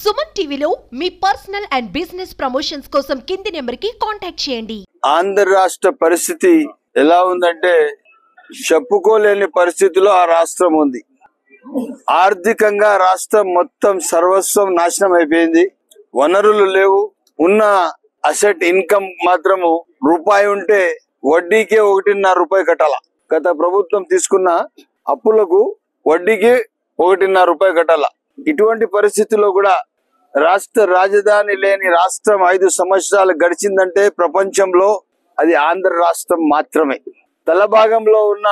సుమన్ టీవీలో మీ personal and business promotions కోసం కింది నెంబర్కి కాంటాక్ట్ చేయండి. ఆంధ్ర రాష్ట్ర పరిస్థితి ఎలా ఉందంటే చెప్పుకోలేని పరిస్థితిలో ఆ రాష్ట్రం ఉంది. ఆర్థికంగా రాష్ట్రం మొత్తం సర్వస్వం నాశనం అయిపోయింది. వనరులు లేవు. ఉన్న అసెట్ ఇన్కమ్ మాత్రము రూపాయి ఉంటే వడ్డీకే 1.5 రూపాయి కట్టాల. గత ప్రభుత్వం తీసుకున్న అప్పులకు వడ్డీకి 1.5 రూపాయి కట్టాల. ఇటువంటి పరిస్థితుల్లో కూడా రాష్ట్ర రాజధాని లేని రాష్ట్రం 5 సంవత్సరాలు గడిచిందంటే ప్రపంచంలో అది ఆంధ్ర రాష్ట్రం మాత్రమే. తలభాగంలో ఉన్న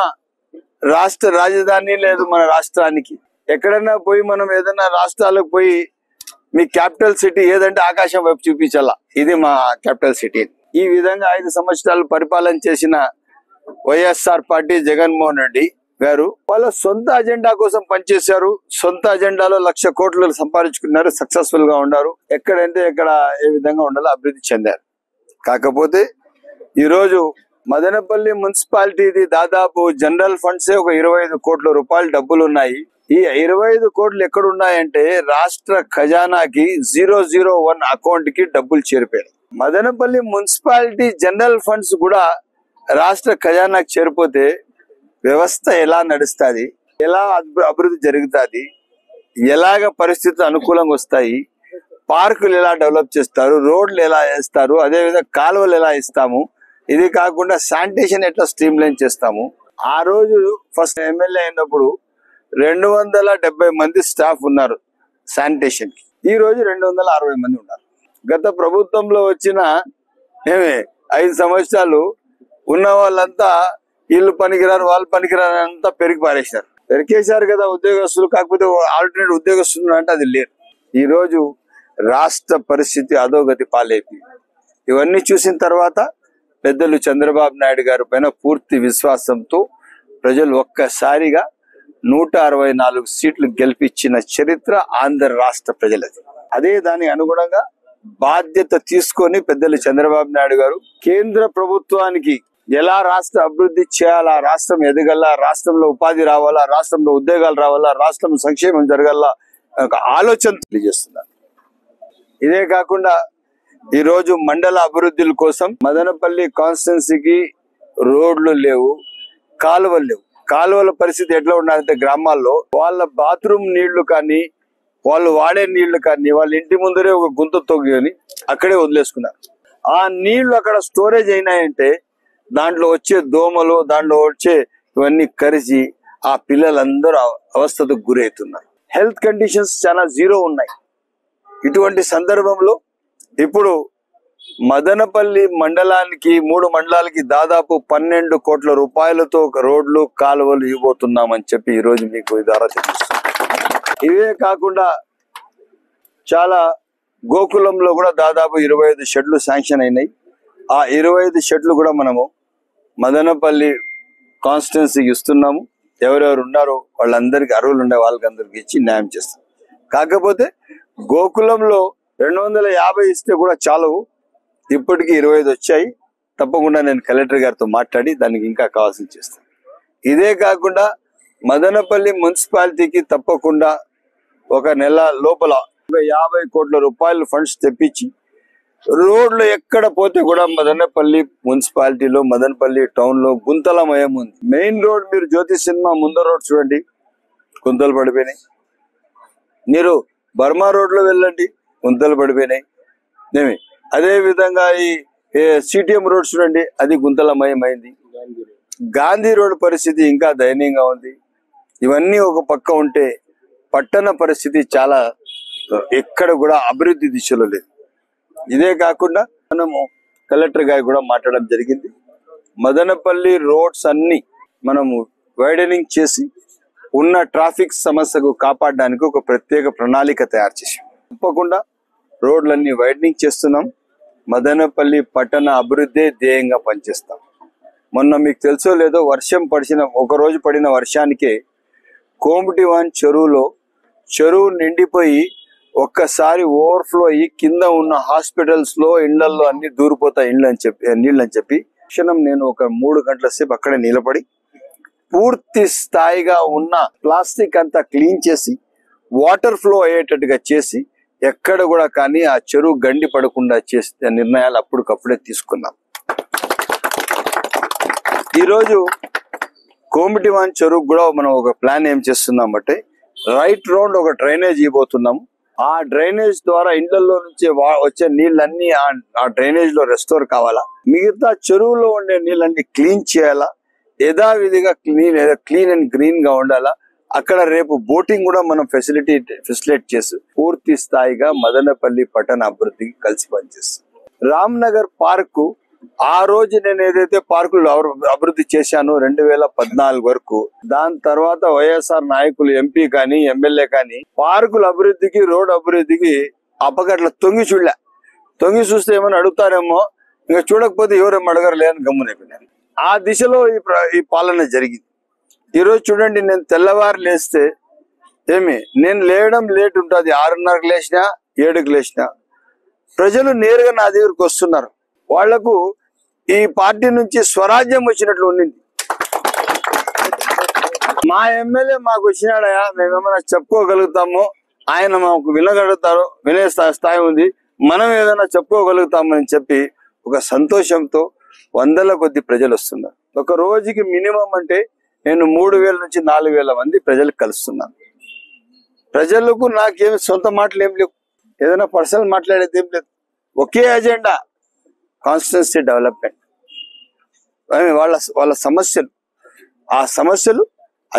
రాష్ట్ర రాజధాని లేదు మన రాష్ట్రానికి. ఎక్కడైనా పోయి మనం ఏదైనా రాష్ట్రాలకు పోయి మీ క్యాపిటల్ సిటీ ఏదంటే ఆకాశం వైపు చూపించాలా, ఇది మా క్యాపిటల్ సిటీ. ఈ విధంగా 5 సంవత్సరాలు పరిపాలన చేసిన వైఎస్ఆర్ పార్టీ జగన్మోహన్ రెడ్డి గారు వాళ్ళ సొంత అజెండా కోసం పనిచేశారు. సొంత అజెండాలో 1,00,000 కోట్లు సంపాదించుకున్నారు. సక్సెస్ఫుల్ గా ఉన్నారు. ఎక్కడంటే ఎక్కడ ఏ విధంగా ఉండాలో అభివృద్ధి చెందారు. కాకపోతే ఈరోజు మదనపల్లి మున్సిపాలిటీది దాదాపు జనరల్ ఫండ్సే ఒక 25 కోట్ల రూపాయలు డబ్బులు ఉన్నాయి. ఈ 25 కోట్లు ఎక్కడ ఉన్నాయంటే రాష్ట్ర ఖజానాకి 001 అకౌంట్ కి డబ్బులు చేరిపోయాయి. మదనపల్లి మున్సిపాలిటీ జనరల్ ఫండ్స్ కూడా రాష్ట్ర ఖజానాకి చేరిపోతే వ్యవస్థ ఎలా నడుస్తుంది, ఎలా అభివృద్ధి జరుగుతుంది, ఎలాగ పరిస్థితులు అనుకూలంగా వస్తాయి, పార్కులు ఎలా డెవలప్ చేస్తారు, రోడ్లు ఎలా వేస్తారు, అదేవిధంగా కాలువలు ఎలా ఇస్తాము, ఇది కాకుండా శానిటేషన్ ఎట్లా స్ట్రీమ్ లైన్ చేస్తాము. ఆ రోజు ఫస్ట్ ఎమ్మెల్యే అయినప్పుడు 270 మంది స్టాఫ్ ఉన్నారు శానిటేషన్ కి. ఈ రోజు 260 మంది ఉన్నారు. గత ప్రభుత్వంలో వచ్చిన 5 సంవత్సరాలు ఉన్న వాళ్ళంతా వీళ్ళు పనికిరారు వాళ్ళు పనికిరారు అంతా పెరిగి పారేశారు. పెరికేశారు కదా ఉద్యోగస్తులు. కాకపోతే ఆల్టర్నేట్ ఉద్యోగస్తులు అంటే అది లేరు. ఈ రోజు రాష్ట్ర పరిస్థితి అధోగతి పాలైపోయి ఇవన్నీ చూసిన తర్వాత పెద్దలు చంద్రబాబు నాయుడు గారి పైన పూర్తి విశ్వాసంతో ప్రజలు ఒక్కసారిగా 164 సీట్లు గెలిపించిన చరిత్ర ఆంధ్ర రాష్ట్ర ప్రజలది. అదే దానికి అనుగుణంగా బాధ్యత తీసుకొని పెద్దలు చంద్రబాబు నాయుడు గారు కేంద్ర ప్రభుత్వానికి ఎలా రాష్ట్ర అభివృద్ధి చేయాలా, రాష్ట్రం ఎదగల, రాష్ట్రంలో ఉపాధి రావాలా, రాష్ట్రంలో ఉద్యోగాలు రావాలా, రాష్ట్రం సంక్షేమం జరగాల ఒక ఆలోచన తెలియజేస్తున్నారు. ఇదే కాకుండా ఈ రోజు మండల అభివృద్ధుల కోసం మదనపల్లి కాన్స్టిట్యున్సీకి రోడ్లు లేవు, కాలువలు లేవు. కాలువల పరిస్థితి ఎట్లా ఉండాలంటే గ్రామాల్లో వాళ్ళ బాత్రూమ్ నీళ్లు కానీ వాళ్ళు వాడే నీళ్లు కానీ వాళ్ళ ఇంటి ముందరే ఒక గుంత తొగ్గి అక్కడే వదిలేసుకున్నారు. ఆ నీళ్లు అక్కడ స్టోరేజ్ అయినాయంటే దాంట్లో వచ్చే దోమలు, దాంట్లో వచ్చే ఇవన్నీ కరిచి ఆ పిల్లలందరూ అవస్థకు గురవుతున్నారు. హెల్త్ కండిషన్స్ చాలా జీరో ఉన్నాయి. ఇటువంటి సందర్భంలో ఇప్పుడు మదనపల్లి మండలానికి 3 మండలాలకి దాదాపు 12 కోట్ల రూపాయలతో రోడ్లు కాలువలు ఇవ్వబోతున్నామని చెప్పి ఈ రోజు మీకు ద్వారా తెలుస్తుంది. ఇవే కాకుండా చాలా గోకులంలో కూడా దాదాపు 25 షెడ్లు శాంక్షన్ అయినాయి. ఆ 25 షెడ్లు కూడా మనము మదనపల్లి కాన్స్టిట్యున్సీకి ఇస్తున్నాము. ఎవరెవరు ఉన్నారో వాళ్ళందరికీ అర్హులు ఉండే వాళ్ళకందరికి ఇచ్చి న్యాయం చేస్తాం. కాకపోతే గోకులంలో 250 ఇస్తే కూడా చాలవు. ఇప్పటికీ 25 వచ్చాయి. తప్పకుండా నేను కలెక్టర్ గారితో మాట్లాడి దానికి ఇంకా కావాల్సింది చేస్తాను. ఇదే కాకుండా మదనపల్లి మున్సిపాలిటీకి తప్పకుండా ఒక నెల లోపల 50 కోట్ల రూపాయలు ఫండ్స్ తెప్పించి రోడ్లు ఎక్కడ పోతే కూడా మదనపల్లి మున్సిపాలిటీలో మదనపల్లి టౌన్ లో గుంతలమయం ఉంది. మెయిన్ రోడ్ మీరు జ్యోతి సినిమా ముందర రోడ్ చూడండి, గుంతలు పడిపోయినాయి. మీరు బర్మా రోడ్ లో వెళ్ళండి, గుంతలు పడిపోయినాయి. అదే విధంగా ఈ సిటిఎం రోడ్ చూడండి, అది గుంతలమయమైంది. గాంధీ రోడ్ పరిస్థితి ఇంకా దయనీయంగా ఉంది. ఇవన్నీ ఒక పక్క ఉంటే పట్టణ పరిస్థితి చాలా ఎక్కడ కూడా అభివృద్ధి దిశలో లేదు. ఇదే కాకుండా మనము కలెక్టర్ గారు కూడా మాట్లాడడం జరిగింది. మదనపల్లి రోడ్స్ అన్ని మనము వైడనింగ్ చేసి ఉన్న ట్రాఫిక్ సమస్యకు కాపాడడానికి ఒక ప్రత్యేక ప్రణాళిక తయారు చేసాం. తప్పకుండా రోడ్లన్నీ వైడనింగ్ చేస్తున్నాం. మదనపల్లి పట్టణ అభివృద్ధి ధ్యేయంగా పనిచేస్తాం. మొన్న మీకు తెలుసో లేదో ఒక రోజు పడిన వర్షానికే కోమటివాన్ చెరువు నిండిపోయి ఒక్కసారి ఓవర్ఫ్లో అయ్యి కింద ఉన్న హాస్పిటల్స్ లో ఇళ్లలో అన్ని దూరిపోతాయి నీళ్ళని చెప్పి క్షణం నేను ఒక 3 గంటల సేపు అక్కడే నిలబడి పూర్తి స్థాయిగా ఉన్న ప్లాస్టిక్ అంతా క్లీన్ చేసి వాటర్ ఫ్లో అయ్యేటట్టుగా చేసి ఎక్కడ కూడా కానీ ఆ చెరువు గండి పడకుండా చేసే నిర్ణయాలు అప్పటికప్పుడే తీసుకున్నాం. ఈరోజు కోమిటివాన్ చెరువు కూడా మనం ఒక ప్లాన్ ఏం చేస్తున్నాం అంటే రైట్ రౌండ్ ఒక డ్రైనేజ్ ఇవ్వబోతున్నాము. ఆ డ్రైనేజ్ ద్వారా ఇండ్లలో నుంచి వచ్చే నీళ్ళన్నీ ఆ డ్రైనేజ్ లో రెస్టోర్ కావాలా, మిగతా చెరువులో ఉండే నీళ్ళన్నీ క్లీన్ చేయాలా, యథావిధిగా క్లీన్ అండ్ గ్రీన్ గా ఉండాలా. అక్కడ రేపు బోటింగ్ కూడా మనం ఫెసిలిటేట్ చేసి పూర్తి స్థాయిగా మదనపల్లి పట్టణ అభివృద్ధికి కలిసి పనిచేస్తాం. రామ్ నగర్ పార్కు ఆ రోజు నేను ఏదైతే పార్కులు అభివృద్ధి చేశానో 2014 వరకు, దాని తర్వాత వైఎస్ఆర్ నాయకులు ఎంపీ కానీ ఎమ్మెల్యే కానీ పార్కుల అభివృద్ధికి రోడ్ అభివృద్ధికి అప్పగట్ల తొంగి చూస్తే ఏమైనా అడుగుతారేమో, ఇంకా చూడకపోతే ఎవరేమో అడగరు లేదని గమ్మునైపోయినారు. ఆ దిశలో ఈ పాలన జరిగింది. ఈరోజు చూడండి, నేను తెల్లవారు లేస్తే నేను లేవడం లేట్ ఉంటుంది, 6:30కి లేచినా 7కి లేచినా ప్రజలు నేరుగా నా దగ్గరకు వస్తున్నారు. వాళ్లకు ఈ పార్టీ నుంచి స్వరాజ్యం వచ్చినట్లు ఉండింది. మా ఎమ్మెల్యే మాకు వచ్చినాడయా, మేమేమైనా చెప్పుకోగలుగుతాము, ఆయన మాకు వినే స్థాయి ఉంది, మనం ఏదైనా చెప్పుకోగలుగుతామని చెప్పి ఒక సంతోషంతో వందల కొద్ది ప్రజలు వస్తున్నారు. ఒక రోజుకి మినిమం అంటే నేను 3000 నుంచి 4000 మంది ప్రజలకు కలుస్తున్నాను. ప్రజలకు నాకేమి సొంత మాటలు ఏం లేవు, ఏదైనా పర్సనల్ మాట్లాడేది ఏం లేదు. ఒకే ఎజెండా, కాన్స్టిట్యున్సీ డెవలప్మెంట్. వాళ్ళ సమస్యలు, ఆ సమస్యలు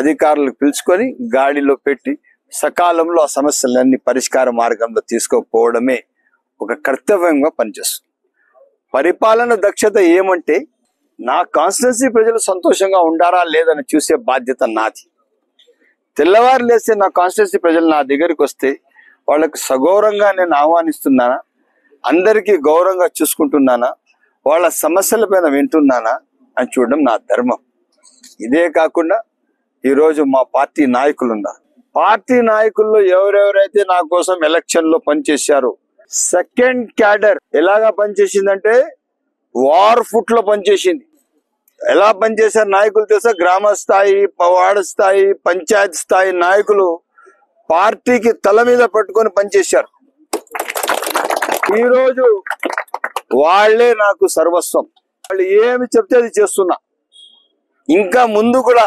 అధికారులకు పిలుచుకొని గాడిలో పెట్టి సకాలంలో ఆ సమస్యలన్నీ పరిష్కార మార్గంలో తీసుకోకపోవడమే ఒక కర్తవ్యంగా పనిచేస్తుంది. పరిపాలన దక్షత ఏమంటే నా కాన్స్టిట్యున్సీ ప్రజలు సంతోషంగా ఉండారా లేదని చూసే బాధ్యత నాది. తెల్లవారు లేస్తే నా కాన్స్టిట్యున్సీ ప్రజలు నా దగ్గరికి వస్తే వాళ్ళకు సగౌరవంగా నేను ఆహ్వానిస్తున్నానా, అందరికీ గౌరవంగా చూసుకుంటున్నానా, వాళ్ళ సమస్యల పైన వింటున్నానా అని చూడడం నా ధర్మం. ఇదే కాకుండా ఈరోజు మా పార్టీ నాయకులు ఉన్నారు. పార్టీ నాయకుల్లో ఎవరెవరైతే నా కోసం ఎలక్షన్ లో పనిచేశారో, సెకండ్ క్యాడర్ ఎలాగా పనిచేసిందంటే వార్ ఫుట్ లో పనిచేసింది. ఎలా పనిచేశారు నాయకులు తెలుసా? గ్రామ స్థాయి, వార్డు స్థాయి, పంచాయతీ స్థాయి నాయకులు పార్టీకి తల మీద పట్టుకొని పనిచేశారు. ఈరోజు వాళ్లే నాకు సర్వస్వం. వాళ్ళు ఏమి చెప్తే అది చేస్తున్నా, ఇంకా ముందు కూడా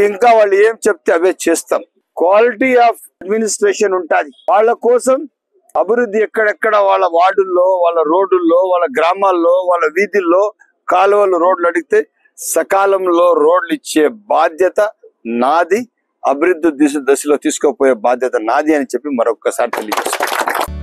ఇంకా వాళ్ళు ఏం చెప్తే అవే చేస్తాం. క్వాలిటీ ఆఫ్ అడ్మినిస్ట్రేషన్ ఉంటుంది. వాళ్ళ కోసం అభివృద్ధి ఎక్కడెక్కడ వాళ్ళ వార్డుల్లో, వాళ్ళ రోడ్డుల్లో, వాళ్ళ గ్రామాల్లో, వాళ్ళ వీధుల్లో కాలువలు, రోడ్లు అడిగితే సకాలంలో రోడ్లు ఇచ్చే బాధ్యత నాది, అభివృద్ధి దశలో తీసుకోపోయే బాధ్యత నాది అని చెప్పి మరొకసారి తెలియజేస్తాను.